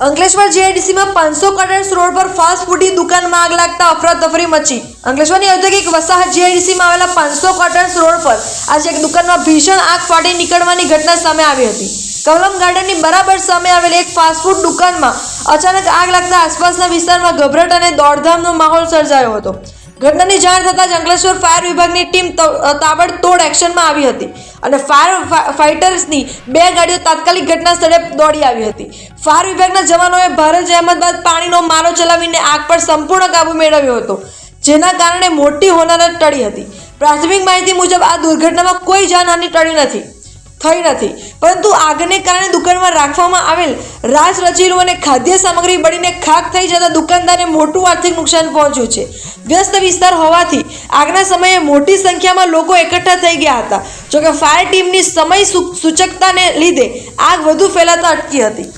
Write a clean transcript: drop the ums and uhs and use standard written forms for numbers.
Ankleshwar જીઆઈડીસીમાં 500 cutters road પર fast ફૂડની દુકાનમાં આગ લાગતા અફરાતફરી મચી। અંકલેશ્વરની ઔદ્યોગિક વસાહત જીઆઈડીસીમાં આવેલા 500 કટર્સ રોડ પર આજે એક દુકાનમાં ભીષણ આગ ફાટી નીકળવાની ઘટના સામે આવી હતી। કવલમ ગાર્ડનની બરાબર સામે આવેલી એક ફાસ્ટ ફૂડ દુકાનમાં અચાનક આગ લાગતા આસપાસના વિસ્તારમાં ગભરાટ અને દોડધામનો માહોલ સર્જાયો હતો। ઘટનાની જાણ થતાં જ અંકલેશ્વર ફાયર વિભાગની ટીમ તાબડતોડ એક્શનમાં આવી હતી અને ફાયર ફાઇટર્સની 2 ગાડીઓ તાત્કાલિક ઘટના સ્થળે દોડી આવી હતી। ફાયર વિભાગના જવાનોએ ભારે જહેમત બાદ પાણીનો મારો ચલાવીને આગ પર સંપૂર્ણ કાબુ મેળવ્યો હતો, જેના કારણે મોટી હોનારત ટળી હતી। પ્રાથમિક માહિતી મુજબ આ દુર્ઘટનામાં કોઈ જાનહાનિ થઈ નથી, પરંતુ આગને કારણે દુકાનમાં રાખવામાં આવેલ રાસ રચીલું અને ખાદ્ય સામગ્રી બળીને ખાખ થઈ જતા દુકાનદારને મોટું આર્થિક નુકસાન પહોંચ્યું છે। વ્યસ્ત વિસ્તાર હોવાથી આગના સમયે મોટી સંખ્યામાં લોકો એકઠા થઈ ગયા હતા, જોકે ફાયર ટીમની સમય સૂચકતાને લીધે આગ વધુ ફેલાતા અટકી હતી।